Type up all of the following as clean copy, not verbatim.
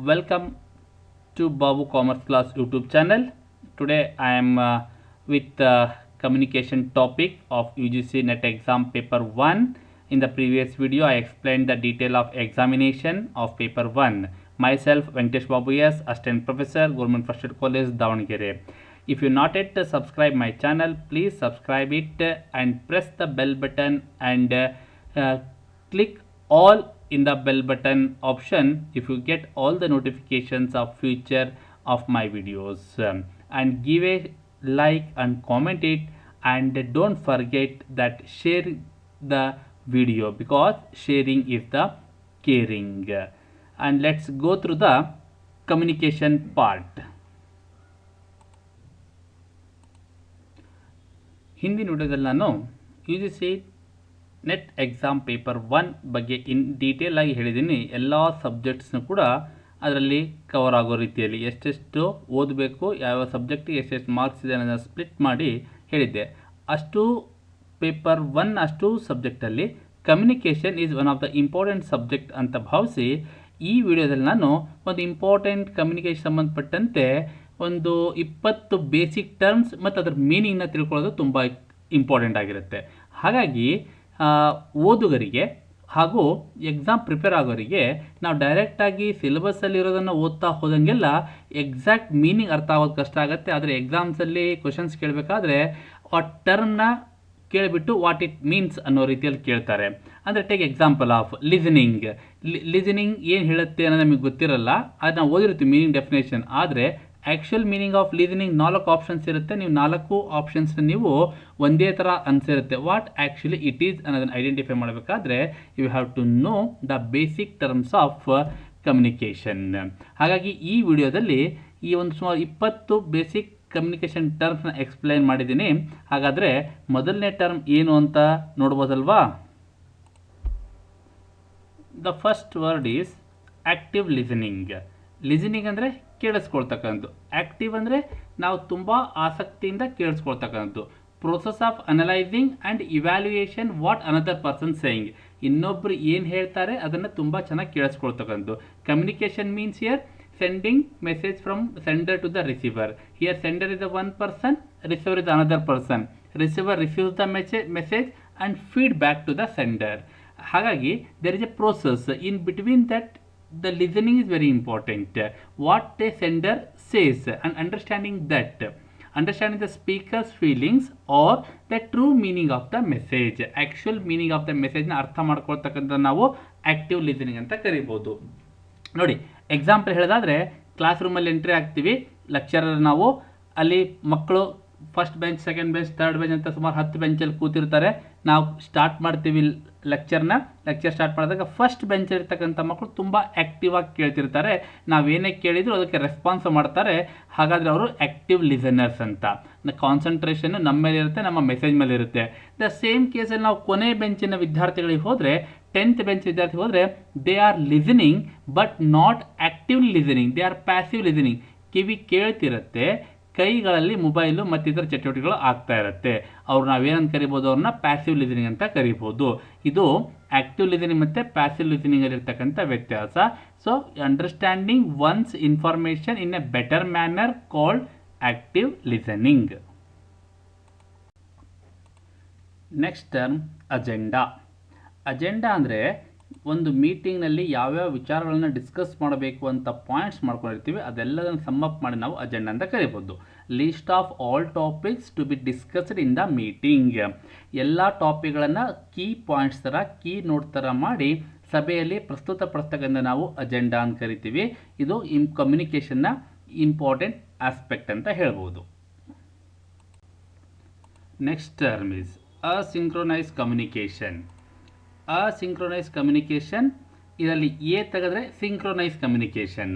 Welcome to Babu Commerce Class YouTube channel. Today I am with communication topic of UGC NET exam paper 1. In the previous video I explained the detail of examination of paper 1. Myself Venkatesh Babu S, Assistant Professor, Government First Aid College, Davangere. If you not yet subscribe my channel, please subscribe it and press the bell button and click all in the bell button option if you get all the notifications of future of my videos, and give a like and comment it, and don't forget that share the video because sharing is the caring. And let's go through the communication part. ಹಿಂದಿನ ವಿಡಿಯೋದಲ್ಲಿ ನಾನು UGC net exam paper 1 ಬಗ್ಗೆ detail ಆಗಿ ಹೇಳಿದ್ದೀನಿ. ಎಲ್ಲ ಸಬ್ಜೆಕ್ಟ್ಸ್ನು ಕೂಡ ಅದರಲ್ಲಿ cover ಆಗೋ ರೀತಿಯಲ್ಲಿ ಎಷ್ಟೆಷ್ಟು ಓದಬೇಕು, ಯಾವ ಸಬ್ಜೆಕ್ಟಿಗೆ ಎಷ್ಟೆಷ್ಟು ಮಾರ್ಕ್ಸ್ ಇದೆ ಅನ್ನೋದನ್ನು ಸ್ಪ್ಲಿಟ್ ಮಾಡಿ ಹೇಳಿದ್ದೆ. ಅಷ್ಟು ಪೇಪರ್ 1 ಅಷ್ಟು ಸಬ್ಜೆಕ್ಟಲ್ಲಿ communication is one of the important subject ಅಂತ ಭಾವಿಸಿ ಈ ವಿಡಿಯೋದಲ್ಲಿ ನಾನು ಒಂದು ಇಂಪಾರ್ಟೆಂಟ್ ಕಮ್ಯುನಿಕೇಷನ್ ಸಂಬಂಧಪಟ್ಟಂತೆ ಒಂದು 20 ಬೇಸಿಕ್ ಟರ್ಮ್ಸ್ ಮತ್ತು ಅದರ ಮೀನಿಂಗ್ನ ತಿಳ್ಕೊಳ್ಳೋದು ತುಂಬ ಇಂಪಾರ್ಟೆಂಟ್ ಆಗಿರುತ್ತೆ. ಹಾಗಾಗಿ ಓದುಗರಿಗೆ ಹಾಗೂ ಎಕ್ಸಾಮ್ ಪ್ರಿಪೇರ್ ಆಗೋರಿಗೆ ನಾವು ಡೈರೆಕ್ಟಾಗಿ ಸಿಲೆಬಸ್ಸಲ್ಲಿರೋದನ್ನು ಓದ್ತಾ ಹೋದಂಗೆಲ್ಲ ಎಕ್ಸಾಕ್ಟ್ ಮೀನಿಂಗ್ ಅರ್ಥ ಆಗೋದು ಕಷ್ಟ ಆಗುತ್ತೆ. ಆದರೆ ಎಕ್ಸಾಮ್ಸಲ್ಲಿ ಕ್ವಶನ್ಸ್ ಕೇಳಬೇಕಾದ್ರೆ ಆ ಟರ್ಮ್ನ ಕೇಳಿಬಿಟ್ಟು ವಾಟ್ ಇಟ್ ಮೀನ್ಸ್ ಅನ್ನೋ ರೀತಿಯಲ್ಲಿ ಕೇಳ್ತಾರೆ. ಅಂದರೆ take example of listening. Listening ಏನು ಹೇಳುತ್ತೆ ಅನ್ನೋದು ನಮಗೆ ಗೊತ್ತಿರಲ್ಲ, ಅದು ನಾವು ಓದಿರ್ತೀವಿ ಮೀನಿಂಗ್ ಡೆಫಿನೇಷನ್. ಆದರೆ actual meaning of listening 4 options ಇರುತ್ತೆ. ನೀವು 4 ಆಪ್ಷನ್ಸ್ ನೀವು ಒಂದೇ ಥರ ಅನಿಸಿರುತ್ತೆ. ವಾಟ್ ಆ್ಯಕ್ಚುಲಿ ಇಟ್ ಈಸ್ ಅನ್ನೋದನ್ನು ಐಡೆಂಟಿಫೈ ಮಾಡಬೇಕಾದ್ರೆ you have to know the basic terms of communication. ಹಾಗಾಗಿ ಈ ವಿಡಿಯೋದಲ್ಲಿ ಈ ಒಂದು ಸುಮಾರು 20 ಬೇಸಿಕ್ ಕಮ್ಯುನಿಕೇಷನ್ ಟರ್ಮ್ಸ್ನ ಎಕ್ಸ್ಪ್ಲೈನ್ ಮಾಡಿದ್ದೀನಿ. ಹಾಗಾದರೆ ಮೊದಲನೇ ಟರ್ಮ್ ಏನು ಅಂತ ನೋಡ್ಬೋದಲ್ವಾ? The first word is active listening. Listening ಅಂದರೆ ಕೇಳಿಸ್ಕೊಳ್ತಕ್ಕಂಥದ್ದು. ಆ್ಯಕ್ಟಿವ್ ಅಂದರೆ ನಾವು ತುಂಬ ಆಸಕ್ತಿಯಿಂದ ಕೇಳಿಸ್ಕೊಳ್ತಕ್ಕಂಥದ್ದು. Process of analysing and evaluation what another person saying. ಇನ್ನೊಬ್ಬರು ಏನು ಹೇಳ್ತಾರೆ ಅದನ್ನು ತುಂಬ ಚೆನ್ನಾಗಿ ಕೇಳಿಸ್ಕೊಳ್ತಕ್ಕಂಥದ್ದು. Communication means here sending message from sender to the receiver. Here sender is the one person, receiver is another person. Receiver receives the message and feedback to the sender. ಹಾಗಾಗಿ there is a process in between that. The listening is very important. What the sender says and understanding the speaker's feelings or the true meaning of the message. Actual meaning of the message ನ ಅರ್ಥ ಮಾಡ್ಕೊಳ್ತಕ್ಕಂಥ ನಾವು active listening ಅಂತ ಕರಿಬೋದು. ನೋಡಿ, example ಹೇಳೋದಾದರೆ class ರೂಮಲ್ಲಿ entry ಆಗ್ತೀವಿ. Lecturer ನಾವು ಅಲ್ಲಿ ಮಕ್ಕಳು first bench, second bench, third bench ಅಂತ ಸುಮಾರು 10 ಬೆಂಚಲ್ಲಿ ಕೂತಿರ್ತಾರೆ. ನಾವು ಸ್ಟಾರ್ಟ್ ಮಾಡ್ತೀವಿ ಲೆಕ್ಚರ್ ಸ್ಟಾರ್ಟ್ ಮಾಡಿದಾಗ ಫಸ್ಟ್ ಬೆಂಚಲ್ಲಿರ್ತಕ್ಕಂಥ ಮಕ್ಕಳು ತುಂಬ ಆ್ಯಕ್ಟಿವ್ ಆಗಿ ಕೇಳ್ತಿರ್ತಾರೆ. ನಾವೇನೇ ಕೇಳಿದ್ರು ಅದಕ್ಕೆ ರೆಸ್ಪಾನ್ಸ್ ಮಾಡ್ತಾರೆ. ಹಾಗಾದರೆ ಅವರು ಆ್ಯಕ್ಟಿವ್ ಲಿಸನರ್ಸ್ ಅಂತ. ಕಾನ್ಸಂಟ್ರೇಷನ್ ನಮ್ಮ ಮೇಲೆ ಇರುತ್ತೆ, ನಮ್ಮ ಮೆಸೇಜ್ ಮೇಲೆ ಇರುತ್ತೆ. ದ ಸೇಮ್ ಕೇಸಲ್ಲಿ ನಾವು ಕೊನೆ ಬೆಂಚಿನ ವಿದ್ಯಾರ್ಥಿಗಳಿಗೆ ಹೋದರೆ, 10th ಬೆಂಚ್ ವಿದ್ಯಾರ್ಥಿ ಹೋದರೆ, they are listening but not active listening, they are passive listening. ಕಿವಿ ಕೇಳ್ತಿರುತ್ತೆ, ಕೈಗಳಲ್ಲಿ ಮೊಬೈಲು ಮತ್ತಿತರ ಚಟುವಟಿಕೆಗಳು ಆಗ್ತಾ ಇರುತ್ತೆ. ಅವ್ರು ನಾವೇನಂತ ಕರಿಬೋದು, ಅವ್ರನ್ನ ಪ್ಯಾಸಿವ್ ಲಿಸನಿಂಗ್ ಅಂತ ಕರಿಬೋದು. ಇದು ಆ್ಯಕ್ಟಿವ್ ಲಿಸನಿಂಗ್ ಮತ್ತು ಪ್ಯಾಸಿವ್ ಲಿಸನಿಂಗಲ್ಲಿರ್ತಕ್ಕಂಥ ವ್ಯತ್ಯಾಸ. So understanding once information in a better manner called active listening. Next term agenda. Agenda ಅಂದರೆ ಒಂದು ಮೀಟಿಂಗ್ನಲ್ಲಿ ಯಾವ್ಯಾವ ವಿಚಾರಗಳನ್ನು ಡಿಸ್ಕಸ್ ಮಾಡಬೇಕು ಅಂತ ಪಾಯಿಂಟ್ಸ್ ಮಾಡ್ಕೊಂಡಿರ್ತೀವಿ, ಅದೆಲ್ಲದನ್ನು ಸಮ್ಮಪ್ ಮಾಡಿ ನಾವು ಅಜೆಂಡಾ ಅಂತ ಕರಿಬೋದು. List of all topics to be discussed in the meeting. ಎಲ್ಲ ಟಾಪಿಕ್ಗಳನ್ನು ಕೀ ಪಾಯಿಂಟ್ಸ್ ಥರ, ಕೀ ನೋಟ್ ಥರ ಮಾಡಿ ಸಭೆಯಲ್ಲಿ ಪ್ರಸ್ತುತಪಡಿಸ್ತಕ್ಕಂಥ ನಾವು ಅಜೆಂಡಾ ಅಂತ ಕರಿತೀವಿ. ಇದು ಕಮ್ಯುನಿಕೇಷನ್ನ ಇಂಪಾರ್ಟೆಂಟ್ ಆಸ್ಪೆಕ್ಟ್ ಅಂತ ಹೇಳ್ಬೋದು. Next term is asynchronise communication. Asynchronise communication, ಇದರಲ್ಲಿ ಎ ತೆಗೆದ್ರೆ ಸಿಂಕ್ರೊನೈಸ್ ಕಮ್ಯುನಿಕೇಷನ್.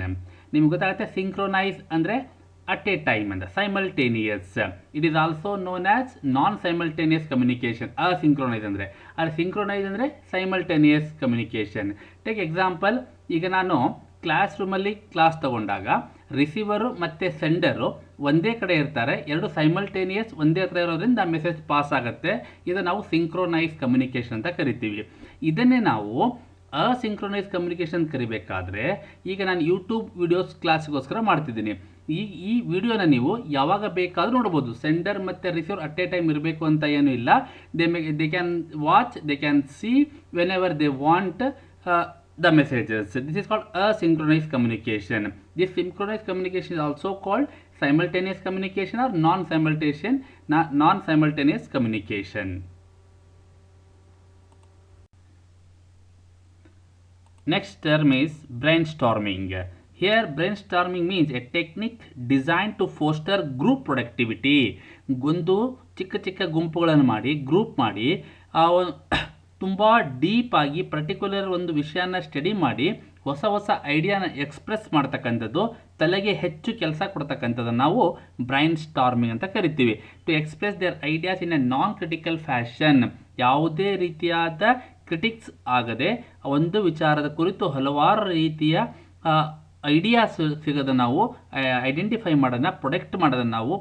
ನಿಮ್ಗೆ ಗೊತ್ತಾಗುತ್ತೆ ಸಿಂಕ್ರೊನೈಸ್ ಅಂದರೆ ಅಟ್ ಎ ಟೈಮ್ ಅಂತ, simultaneous. It is also known as non simultaneous communication. Asynchronise ಅಂದರೆ, ಆದರೆ ಸಿಂಕ್ರೊನೈಸ್ ಅಂದರೆ ಸೈಮಲ್ಟೇನಿಯಸ್ ಕಮ್ಯುನಿಕೇಷನ್. ಟೇಕ್ ಎಕ್ಸಾಂಪಲ್, ಈಗ ನಾನು ಕ್ಲಾಸ್ ರೂಮಲ್ಲಿ ಕ್ಲಾಸ್ ತಗೊಂಡಾಗ ರಿಸೀವರು ಮತ್ತು ಸೆಂಡರು ಒಂದೇ ಕಡೆ ಇರ್ತಾರೆ, ಎರಡು ಸೈಮಲ್ಟೇನಿಯಸ್ ಒಂದೇ ಹತ್ರ ಇರೋದ್ರಿಂದ ಮೆಸೇಜ್ ಪಾಸ್ ಆಗುತ್ತೆ. ಇದು ನಾವು ಸಿಂಕ್ರೋನೈಸ್ ಕಮ್ಯುನಿಕೇಷನ್ ಅಂತ ಕರಿತೀವಿ. ಇದನ್ನೇ ನಾವು ಅಸಿಂಕ್ರೊನೈಸ್ ಕಮ್ಯುನಿಕೇಷನ್ ಕರಿಬೇಕಾದ್ರೆ ಈಗ ನಾನು ಯೂಟ್ಯೂಬ್ ವಿಡಿಯೋಸ್ ಕ್ಲಾಸ್ಗೋಸ್ಕರ ಮಾಡ್ತಿದ್ದೀನಿ. ಈ ವಿಡಿಯೋನ ನೀವು ಯಾವಾಗ ಬೇಕಾದರೂ ನೋಡ್ಬೋದು. ಸೆಂಡರ್ ಮತ್ತು ರಿಸೀವರ್ ಅಟ್ ಎ ಟೈಮ್ ಇರಬೇಕು ಅಂತ ಏನೂ ಇಲ್ಲ. They can watch, they can see when ever they want the messages. This is called asynchronous communication. This synchronous communication is also called simultaneous communication or non-simultaneous communication. Next term is brainstorming. Here brainstorming means a technique designed to foster group productivity. ಒಂದು ಚಿಕ್ಕ ಗುಂಪುಗಳನ್ನು ಮಾಡಿ group ಮಾಡಿ ತುಂಬ ಡೀಪಾಗಿ particular ಒಂದು ವಿಷಯನ study ಮಾಡಿ ಹೊಸ ಐಡಿಯಾನ ಎಕ್ಸ್ಪ್ರೆಸ್ ಮಾಡ್ತಕ್ಕಂಥದ್ದು, ತಲೆಗೆ ಹೆಚ್ಚು ಕೆಲಸ ಕೊಡ್ತಕ್ಕಂಥದ್ದನ್ನು ನಾವು ಬ್ರೈನ್ ಸ್ಟಾರ್ಮಿಂಗ್ ಅಂತ ಕರಿತೀವಿ. To express their ideas in a non critical fashion. ಯಾವುದೇ ರೀತಿಯಾದ ಕ್ರಿಟಿಕ್ಸ್ ಆಗದೆ ಒಂದು ವಿಚಾರದ ಕುರಿತು ಹಲವಾರು ರೀತಿಯ ಐಡಿಯಾಸ್ ಸಿಗೋದನ್ನು ನಾವು ಐಡೆಂಟಿಫೈ ಮಾಡೋದನ್ನು,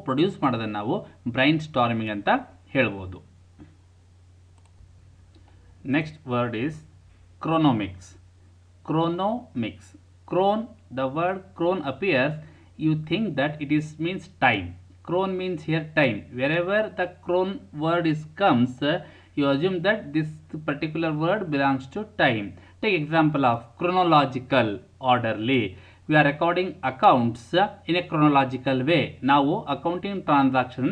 ಪ್ರೊಡ್ಯೂಸ್ ಮಾಡೋದನ್ನು ನಾವು ಬ್ರೈನ್ ಸ್ಟಾರ್ಮಿಂಗ್ ಅಂತ ಹೇಳ್ಬೋದು. Next word is chronomics. Chronomics. The word chron appears, you think that it means time. Chron means here time. Wherever the chron word comes, you assume that this particular word belongs to time. Take example of chronological, orderly. We are recording accounts in a chronological way. ನಾವು accounting transaction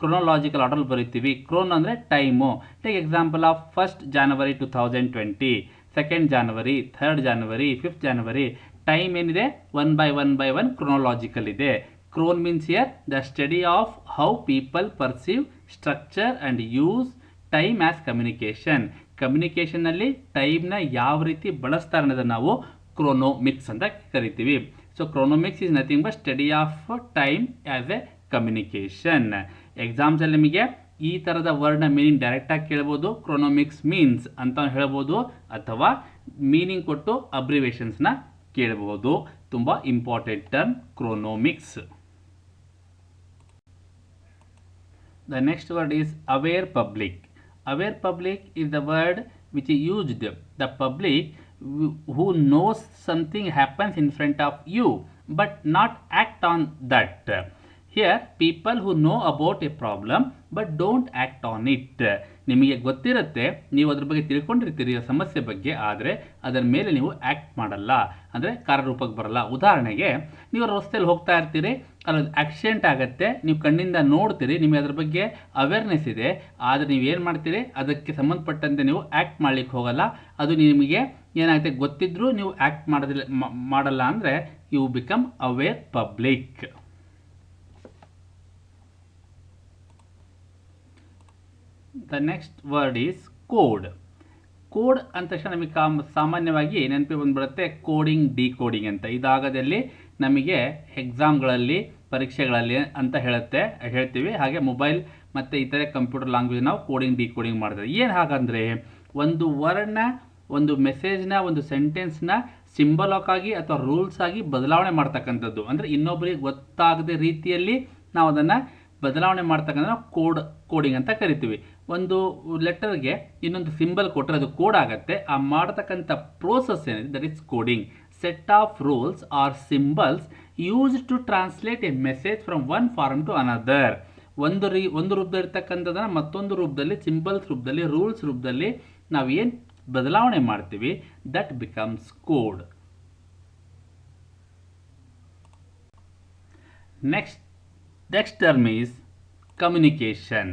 chronological order ಬರೀತೀವಿ. Chron ಅಂದರೆ time. Take example of 1st January 2020, 2nd January, 3rd January, 5th January. Time ಏನಿದೆ 1 chronological ಇದೆ. Chron means here the study of how people perceive, structure and use time as communication. ಕಮ್ಯುನಿಕೇಷನ್ನಲ್ಲಿ ಟೈಮ್ನ ಯಾವ ರೀತಿ ಬಳಸ್ತಾರೆ ಅನ್ನೋದನ್ನು ನಾವು ಕ್ರೋನೋಮಿಕ್ಸ್ ಅಂತ ಕರಿತೀವಿ. So chronemics is nothing but study of time as a communication. ಎಕ್ಸಾಮ್ಸಲ್ಲಿ ನಿಮಗೆ ಈ ಥರದ ವರ್ಡ್ನ ಮೀನಿಂಗ್ ಡೈರೆಕ್ಟಾಗಿ ಕೇಳ್ಬೋದು. ಕ್ರೋನೋಮಿಕ್ಸ್ ಮೀನ್ಸ್ ಅಂತ ಹೇಳ್ಬೋದು, ಅಥವಾ ಮೀನಿಂಗ್ ಕೊಟ್ಟು ಅಬ್ರಿವೇಷನ್ಸ್ನ ಕೇಳ್ಬೋದು. ತುಂಬ important term chronemics. The next word is aware public. Aware public is the word which is used. The public who knows something happens in front of you but not act on that. Here people who know about a problem but don't act on it. ನಿಮಗೆ ಗೊತ್ತಿರುತ್ತೆ, ನೀವು ಅದ್ರ ಬಗ್ಗೆ ತಿಳ್ಕೊಂಡಿರ್ತೀರಿ ಸಮಸ್ಯೆ ಬಗ್ಗೆ, ಆದರೆ ಅದರ ಮೇಲೆ ನೀವು ಆ್ಯಕ್ಟ್ ಮಾಡಲ್ಲ, ಅಂದರೆ ಕಾರ್ಯರೂಪಕ್ಕೆ ಬರಲ್ಲ. ಉದಾಹರಣೆಗೆ ನೀವು ರಸ್ತೆಯಲ್ಲಿ ಹೋಗ್ತಾ ಇರ್ತೀರಿ, ಅಲ್ಲಿ ಆಕ್ಸಿಡೆಂಟ್ ಆಗುತ್ತೆ, ನೀವು ಕಣ್ಣಿಂದ ನೋಡ್ತೀರಿ, ನಿಮಗೆ ಅದ್ರ ಬಗ್ಗೆ ಅವೇರ್ನೆಸ್ ಇದೆ, ಆದರೆ ನೀವು ಏನು ಮಾಡ್ತೀರಿ, ಅದಕ್ಕೆ ಸಂಬಂಧಪಟ್ಟಂತೆ ನೀವು ಆ್ಯಕ್ಟ್ ಮಾಡಲಿಕ್ಕೆ ಹೋಗಲ್ಲ. ಅದು ನಿಮಗೆ ಏನಾಗುತ್ತೆ ಗೊತ್ತಿದ್ರೂ ನೀವು ಆ್ಯಕ್ಟ್ ಮಾಡಲ್ಲ ಅಂದರೆ you become aware public. The next word is code. Code ಅಂದ ತಕ್ಷಣ ನಮಗೆ ಸಾಮಾನ್ಯವಾಗಿ ನೆನಪಿ ಬಂದ್ಬಿಡುತ್ತೆ ಕೋಡಿಂಗ್, ಡಿಕೋಡಿಂಗ್ ಅಂತ. ಇದಾಗದಲ್ಲಿ ನಮಗೆ ಎಕ್ಸಾಮ್ಗಳಲ್ಲಿ, ಪರೀಕ್ಷೆಗಳಲ್ಲಿ ಅಂತ ಹೇಳ್ತೀವಿ. ಹಾಗೆ ಮೊಬೈಲ್ ಮತ್ತು ಇತರೆ ಕಂಪ್ಯೂಟರ್ ಲ್ಯಾಂಗ್ವೇಜ್ ನಾವು ಕೋಡಿಂಗ್, ಡಿಕೋಡಿಂಗ್ ಮಾಡ್ತೀವಿ. ಏನು ಹಾಗಂದರೆ ಒಂದು ವರ್ಡ್ನ, ಒಂದು ಮೆಸೇಜ್ನ, ಒಂದು ಸೆಂಟೆನ್ಸ್ನ ಸಿಂಬಲಾಕ್ ಆಗಿ ಅಥವಾ ರೂಲ್ಸ್ ಆಗಿ ಬದಲಾವಣೆ ಮಾಡ್ತಕ್ಕಂಥದ್ದು. ಅಂದರೆ ಇನ್ನೊಬ್ಬರಿಗೆ ಗೊತ್ತಾಗದ ರೀತಿಯಲ್ಲಿ ನಾವು ಅದನ್ನು ಬದಲಾವಣೆ ಮಾಡ್ತಕ್ಕಂಥ ಕೋಡಿಂಗ್ ಅಂತ ಕರಿತೀವಿ. ಒಂದು ಲೆಟರ್ಗೆ ಇನ್ನೊಂದು ಸಿಂಬಲ್ ಕೊಟ್ಟರೆ ಅದು ಕೋಡ್ ಆಗುತ್ತೆ. ಆ ಮಾಡ್ತಕ್ಕಂಥ ಪ್ರೋಸೆಸ್ ಏನಿದೆ that is coding. Set of rules or symbols use to translate a message from one form to another. ಒಂದು ರೂಪದಲ್ಲಿ ಇರ್ತಕ್ಕಂಥದ್ದನ್ನು ಮತ್ತೊಂದು ರೂಪದಲ್ಲಿ, ಸಿಂಬಲ್ಸ್ ರೂಪದಲ್ಲಿ, ರೂಲ್ಸ್ ರೂಪದಲ್ಲಿ ನಾವು ಏನು ಬದಲಾವಣೆ ಮಾಡ್ತೀವಿ that becomes code. Next term is communication.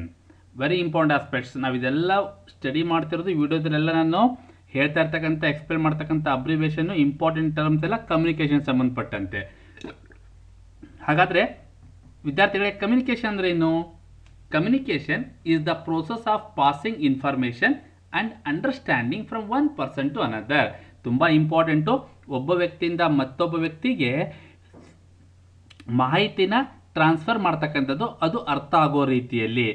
Very important aspects. ನಾವು ಇದೆಲ್ಲ ಸ್ಟಡಿ ಮಾಡ್ತಿರೋದು ವಿಡಿಯೋದಲ್ಲೆಲ್ಲ ನಾನು ಹೇಳ್ತಾ ಇರ್ತಕ್ಕಂಥ, ಎಕ್ಸ್ಪ್ಲೇನ್ ಮಾಡ್ತಕ್ಕಂಥ ಅಬ್ರಿವೇಷನ್ನು, ಇಂಪಾರ್ಟೆಂಟ್ ಟರ್ಮ್ಸ್ ಎಲ್ಲ ಕಮ್ಯುನಿಕೇಷನ್ ಸಂಬಂಧಪಟ್ಟಂತೆ. ಹಾಗಾದರೆ ವಿದ್ಯಾರ್ಥಿಗಳಿಗೆ ಕಮ್ಯುನಿಕೇಷನ್ ಅಂದರೆ ಏನು? Communication is the process of passing information and understanding from one person to another. ತುಂಬ ಇಂಪಾರ್ಟೆಂಟು. ಒಬ್ಬ ವ್ಯಕ್ತಿಯಿಂದ ಮತ್ತೊಬ್ಬ ವ್ಯಕ್ತಿಗೆ ಮಾಹಿತಿನ ಟ್ರಾನ್ಸ್ಫರ್ ಮಾಡ್ತಕ್ಕಂಥದ್ದು, ಅದು ಅರ್ಥ ಆಗೋ ರೀತಿಯಲ್ಲಿ.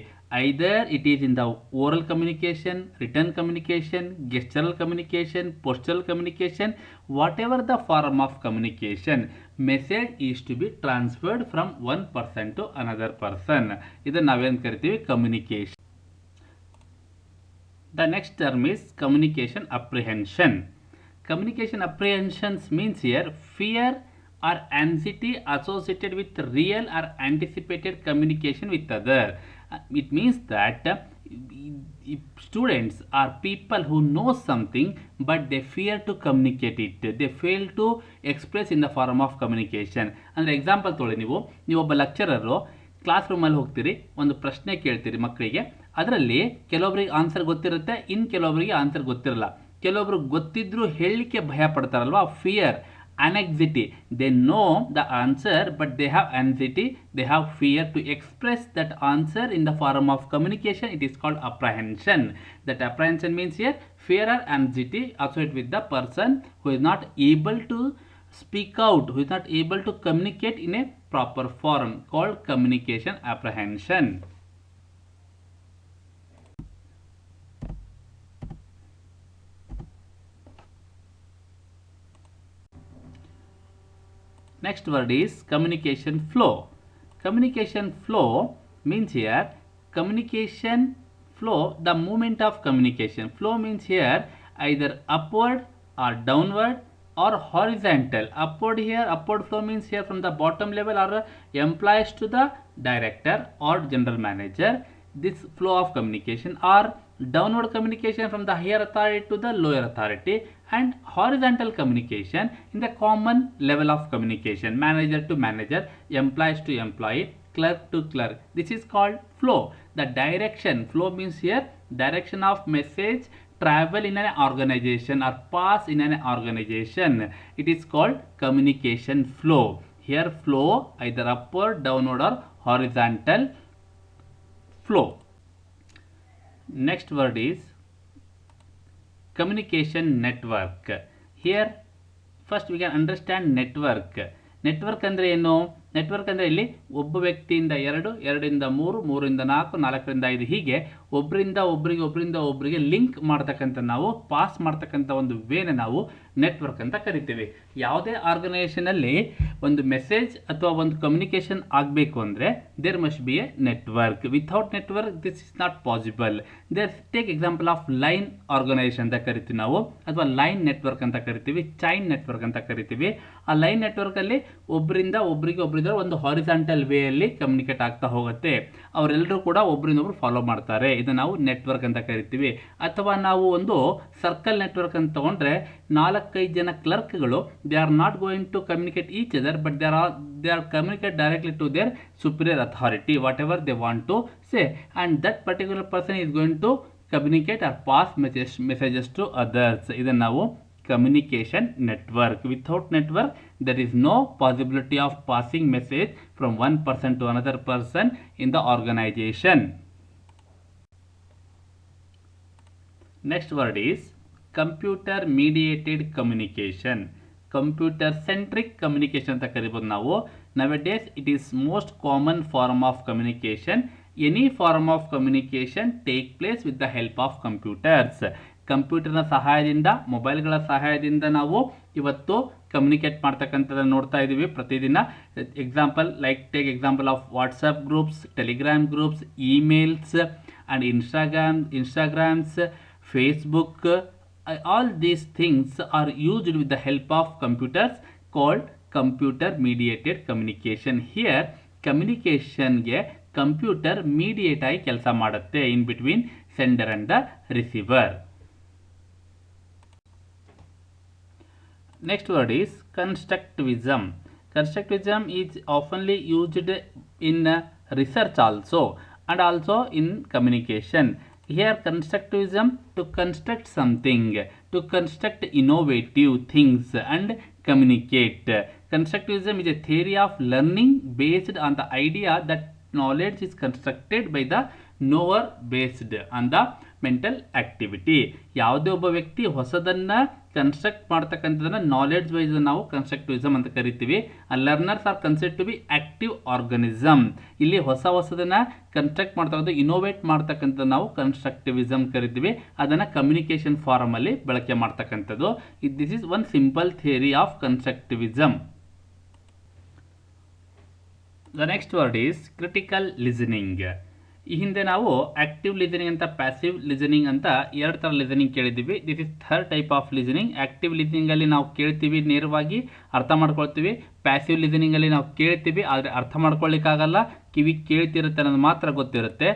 Either it is in the oral communication, written communication, ಗೆಸ್ಚರಲ್ communication, postal communication, whatever the form of communication, message is to be transferred from one person to another person. ಇದನ್ನು ನಾವೇನು ಕರಿತೀವಿ? Communication. The next term is communication apprehension. Communication apprehensions means here fear or anxiety associated with real or anticipated communication with other. It means that students are people who know something but they fear to communicate it. They fail to express in the form of communication. ಅಂದರೆ example ತೊಗೊಳ್ಳಿ, ನೀವೊಬ್ಬ lecturer class ರೂಮಲ್ಲಿ ಹೋಗ್ತೀರಿ, ಒಂದು ಪ್ರಶ್ನೆ ಕೇಳ್ತೀರಿ ಮಕ್ಕಳಿಗೆ. ಅದರಲ್ಲಿ ಕೆಲವೊಬ್ಬರಿಗೆ ಆನ್ಸರ್ ಗೊತ್ತಿರುತ್ತೆ, ಇನ್ನು ಕೆಲವೊಬ್ಬರಿಗೆ ಆನ್ಸರ್ ಗೊತ್ತಿರಲ್ಲ. ಕೆಲವೊಬ್ರು ಗೊತ್ತಿದ್ರೂ ಹೇಳಲಿಕ್ಕೆ ಭಯ ಪಡ್ತಾರಲ್ವಾ, fear, anxiety. They know the answer but they have anxiety, they have fear to express that answer in the form of communication. It is called apprehension. That apprehension means here fear or anxiety associated with the person who is not able to speak out, who is not able to communicate in a proper form, called communication apprehension. Next word is communication flow. Communication flow means here communication flow, the movement of communication. Flow means here either upward or downward or horizontal. Upward here, upward flow means here from the bottom level or employees to the director or general manager. This flow of communication, or downward communication from the higher authority to the lower authority, and horizontal communication in the common level of communication, manager to manager, employees to employee, clerk to clerk. This is called flow. The direction, flow means here direction of message travel in an organization or pass in an organization. It is called communication flow. Here flow either upward, downward or horizontal flow. Next word is communication network. Here first we can understand network. Network ಅಂದರೆ ಏನು? Network ಅಂದರೆ ಇಲ್ಲಿ ಒಬ್ಬ ವ್ಯಕ್ತಿಯಿಂದ 2, 2ರಿಂದ 3, 3ರಿಂದ 4, 4ರಿಂದ 5 ಹೀಗೆ ಒಬ್ಬರಿಂದ ಒಬ್ಬರಿಗೆ link ಮಾಡ್ತಕ್ಕಂಥ, ನಾವು ಪಾಸ್ ಮಾಡ್ತಕ್ಕಂಥ ಒಂದು ವೇನ ನಾವು ನೆಟ್ವರ್ಕ್ ಅಂತ ಕರಿತೀವಿ. ಯಾವುದೇ ಆರ್ಗನೈಸೇಷನಲ್ಲಿ ಒಂದು ಮೆಸೇಜ್ ಅಥವಾ ಒಂದು ಕಮ್ಯುನಿಕೇಷನ್ ಆಗಬೇಕು ಅಂದರೆ there must be a network. Without network this is not possible. There take example of line organisation ಅಂತ ಕರಿತೀವಿ ನಾವು, ಅಥವಾ ಲೈನ್ ನೆಟ್ವರ್ಕ್ ಅಂತ ಕರಿತೀವಿ, ಚೈನ್ ನೆಟ್ವರ್ಕ್ ಅಂತ ಕರಿತೀವಿ. ಆ ಲೈನ್ ನೆಟ್ವರ್ಕಲ್ಲಿ ಒಬ್ಬರಿಂದ ಒಬ್ಬರಿದ್ರೆ ಒಂದು ಹಾರಿಜಾಂಟಲ್ ವೇಯಲ್ಲಿ ಕಮ್ಯುನಿಕೇಟ್ ಆಗ್ತಾ ಹೋಗುತ್ತೆ. ಅವರೆಲ್ಲರೂ ಕೂಡ ಒಬ್ಬರಿಂದೊಬ್ರು ಫಾಲೋ ಮಾಡ್ತಾರೆ. ಇದನ್ನು ನಾವು ನೆಟ್ವರ್ಕ್ ಅಂತ ಕರಿತೀವಿ. ಅಥವಾ ನಾವು ಒಂದು ಸರ್ಕಲ್ ನೆಟ್ವರ್ಕ್ ಅಂತ ತಗೊಂಡ್ರೆ 4-5 ಜನ ಕ್ಲರ್ಕ್ಗಳು, they are not going to communicate each other but they are communicate directly to their superior authority, whatever they want to say, and that particular person is going to communicate or pass messages to others. ಇದನ್ನು ನಾವು communication network. Without network there is no possibility of passing message from one person to another person in the organization. Next word is computer mediated communication. Computer centric communication ಅಂತ ಕರಿಬಹುದು ನಾವು. Nowadays it is most common form of communication. Any form of communication take place with the help of computers. ಕಂಪ್ಯೂಟರ್ನ ಸಹಾಯದಿಂದ, ಮೊಬೈಲ್ಗಳ ಸಹಾಯದಿಂದ ನಾವು ಇವತ್ತು communicate ಮಾಡ್ತಕ್ಕಂಥದ್ದನ್ನು ನೋಡ್ತಾ ಇದ್ದೀವಿ ಪ್ರತಿದಿನ. Example take example of WhatsApp groups, Telegram groups, emails and Instagrams, Facebook. All these things are used with the help of computers, called computer mediated communication. Here communication ಗೆ computer mediate ಆಗಿ ಕೆಲಸ ಮಾಡುತ್ತೆ in between sender and the receiver. Next word is constructivism. Constructivism is oftenly used in research also and also in communication. Here constructivism, to construct something, to construct innovative things and communicate. Constructivism is a theory of learning based on the idea that knowledge is constructed by the knower based on the mental activity. ಯಾವುದೇ ಒಬ್ಬ ವ್ಯಕ್ತಿ ಹೊಸದನ್ನು construct ಮಾಡ್ತಕ್ಕಂಥದ್ದನ್ನು knowledge wise ನಾವು constructivism ಅಂತ ಕರಿತೀವಿ. Learners are considered to be active organism. ಇಲ್ಲಿ ಹೊಸದನ್ನು ಕನ್ಸ್ಟ್ರಕ್ಟ್ ಮಾಡ್ತಕ್ಕಂಥ, ಇನೋವೇಟ್ ಮಾಡ್ತಕ್ಕಂಥದ್ದು ನಾವು ಕನ್ಸ್ಟ್ರಕ್ಟಿವಿಸಮ್ ಕರಿತೀವಿ. ಅದನ್ನು ಕಮ್ಯುನಿಕೇಷನ್ ಫಾರಮಲ್ಲಿ ಬಳಕೆ ಮಾಡ್ತಕ್ಕಂಥದ್ದು. This is one simple theory of constructivism. The next word is critical listening. ಈ ಹಿಂದೆ ನಾವು ಆಕ್ಟಿವ್ ಲಿಸನಿಂಗ್ ಅಂತ ಪ್ಯಾಸಿವ್ ಲಿಸನಿಂಗ್ ಅಂತ ಎರಡು ಥರ ಲಿಸನಿಂಗ್ ಕೇಳಿದ್ದೀವಿ. This is third type of listening. Active ಲಿಸನಿಂಗಲ್ಲಿ ನಾವು ಕೇಳ್ತೀವಿ, ನೇರವಾಗಿ ಅರ್ಥ ಮಾಡ್ಕೊಳ್ತೀವಿ. ಪ್ಯಾಸಿವ್ ಲಿಸನಿಂಗಲ್ಲಿ ನಾವು ಕೇಳ್ತೀವಿ, ಆದರೆ ಅರ್ಥ ಮಾಡ್ಕೊಳ್ಳಿಕ್ಕಾಗಲ್ಲ, ಕಿವಿ ಕೇಳ್ತಿರುತ್ತೆ ಅನ್ನೋದು ಮಾತ್ರ ಗೊತ್ತಿರುತ್ತೆ.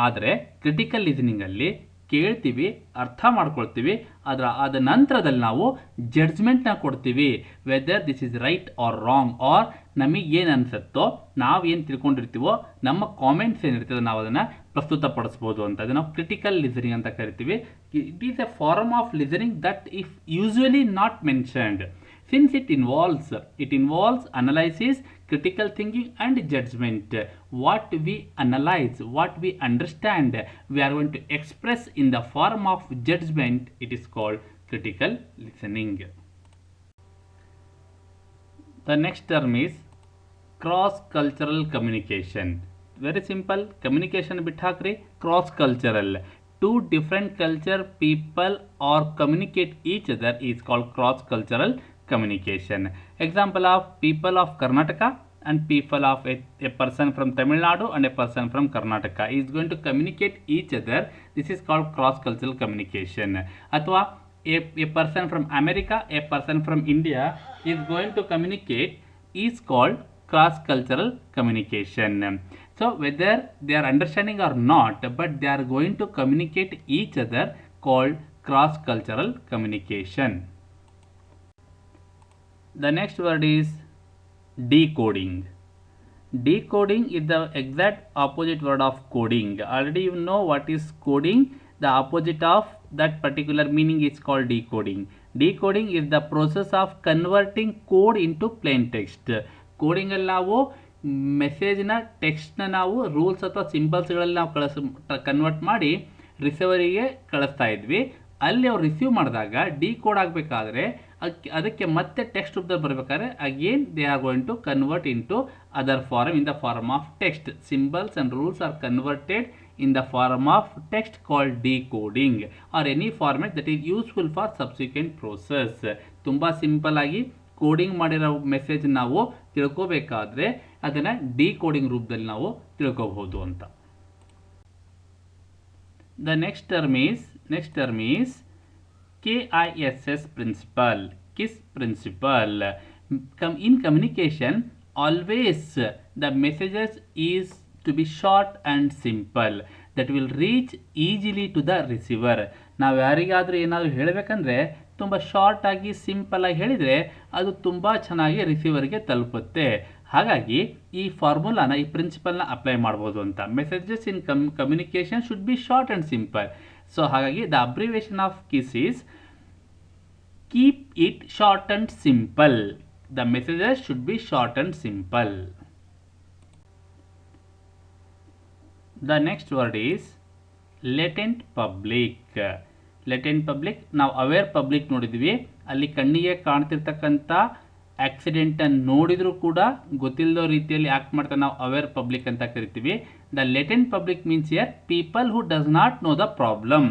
ಆದರೆ ಕ್ರಿಟಿಕಲ್ ಲಿಸನಿಂಗಲ್ಲಿ ಕೇಳ್ತೀವಿ, ಅರ್ಥ ಮಾಡ್ಕೊಳ್ತೀವಿ, ಆದ ನಂತರದಲ್ಲಿ ನಾವು ಜಡ್ಜ್ಮೆಂಟ್ನ ಕೊಡ್ತೀವಿ. Whether this is right or wrong, or ನಮಗೆ ಏನು ಅನಿಸುತ್ತೋ, ನಾವು ಏನು ತಿಳ್ಕೊಂಡಿರ್ತೀವೋ, ನಮ್ಮ ಕಾಮೆಂಟ್ಸ್ ಏನಿರ್ತದೆ ನಾವು ಅದನ್ನು ಪ್ರಸ್ತುತಪಡಿಸ್ಬೋದು ಅಂತ. ಅದನ್ನು ನಾವು ಕ್ರಿಟಿಕಲ್ ಲಿಸನಿಂಗ್ ಅಂತ ಕರಿತೀವಿ. It is a form of listening that if usually not mentioned since it involves analysis, critical thinking and judgment. What we analyze, what we understand, we are going to express in the form of judgment. It is called critical listening. The next term is cross cultural communication. Very simple. Communication bithakri, cross cultural. Two different culture people or communicate each other is called cross cultural communication. Example of people of Karnataka and people of a person from Tamil Nadu and a person from Karnataka is going to communicate each other. This is called cross cultural communication. Athwa a person from America, a person from India is going to communicate is called cross cultural communication. So whether they are understanding or not, but they are going to communicate each other, called cross cultural communication. The next word is decoding. Decoding is the exact opposite word of coding. Already you know what is coding. The opposite of that particular meaning is called decoding. Decoding is the process of converting code into plain text. Coding ಅಲ್ಲಿ ನಾವು ಮೆಸೇಜ್ನ ಟೆಕ್ಸ್ಟ್ನ ನಾವು rules ಅಥವಾ ಸಿಂಬಲ್ಸ್ಗಳಲ್ಲಿ ನಾವು convert ಮಾಡಿ ರಿಸೀವರಿಗೆ ಕಳಿಸ್ತಾ ಇದ್ವಿ. ಅಲ್ಲಿ ಅವ್ರು ರಿಸೀವ್ ಮಾಡಿದಾಗ ಡಿಕೋಡ್ ಆಗಬೇಕಾದ್ರೆ ಅದಕ್ಕೆ ಮತ್ತೆ ಟೆಕ್ಸ್ಟ್ ರೂಪದಲ್ಲಿ ಬರಬೇಕಾದ್ರೆ again they are going to convert in to other form in the form of text. Symbols and rules are converted in the form of text called decoding or any format that is useful for subsequent process. ತುಂಬ simple ಆಗಿ coding ಮಾಡಿರೋ message ನಾವು ತಿಳ್ಕೋಬೇಕಾದ್ರೆ ಅದನ್ನು decoding ರೂಪದಲ್ಲಿ ನಾವು ತಿಳ್ಕೋಬಹುದು ಅಂತ. The next term is KISS principle. KISS principle. In communication, always the messages is to be short and simple that will reach easily to the receiver. ನಾವು ಯಾರಿಗಾದರೂ ಏನಾದರೂ ಹೇಳಬೇಕಂದ್ರೆ ತುಂಬ ಶಾರ್ಟ್ ಆಗಿ ಸಿಂಪಲ್ ಆಗಿ ಹೇಳಿದರೆ ಅದು ತುಂಬ ಚೆನ್ನಾಗಿ ರಿಸೀವರ್ಗೆ ತಲುಪುತ್ತೆ. ಹಾಗಾಗಿ ಈ ಫಾರ್ಮುಲಾನ, ಈ ಪ್ರಿನ್ಸಿಪಲ್ನ ಅಪ್ಲೈ ಮಾಡ್ಬೋದು ಅಂತ. Messages in communication should be short and simple. So ಹಾಗಾಗಿ the abbreviation of KISS is keep it short and simple. The messages should be short and simple. The next word is latent public. Latent public, ನಾವು aware public ನೋಡಿದ್ವಿ. ಅಲ್ಲಿ ಕಣ್ಣಿಗೆ ಕಾಣ್ತಿರ್ತಕ್ಕಂಥ ಆಕ್ಸಿಡೆಂಟನ್ನು ನೋಡಿದರೂ ಕೂಡ ಗೊತ್ತಿಲ್ಲದ ರೀತಿಯಲ್ಲಿ act ಮಾಡ್ತಾರೆ, ನಾವು ಅವೇರ್ ಪಬ್ಲಿಕ್ ಅಂತ ಕರಿತೀವಿ. The latent public means are people who does not know the problem.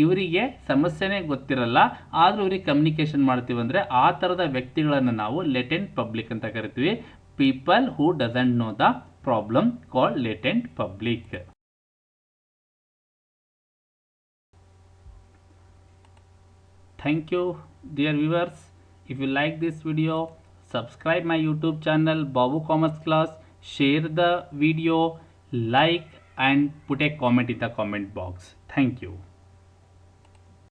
ಇವರಿಗೆ ಸಮಸ್ಯೆನೇ ಗೊತ್ತಿರಲ್ಲ, ಆದರೂ ಇವ್ರಿಗೆ ಕಮ್ಯುನಿಕೇಷನ್ ಮಾಡ್ತೀವಿ ಅಂದರೆ ಆ ಥರದ ವ್ಯಕ್ತಿಗಳನ್ನು ನಾವು ಲೆಟೆಂಟ್ ಪಬ್ಲಿಕ್ ಅಂತ ಕರಿತೀವಿ. People who doesn't know the problem called latent public. Thank you dear viewers. If you like this video, subscribe my YouTube channel Babu Commerce Class, share the video, like and put a comment in the comment box. Thank you.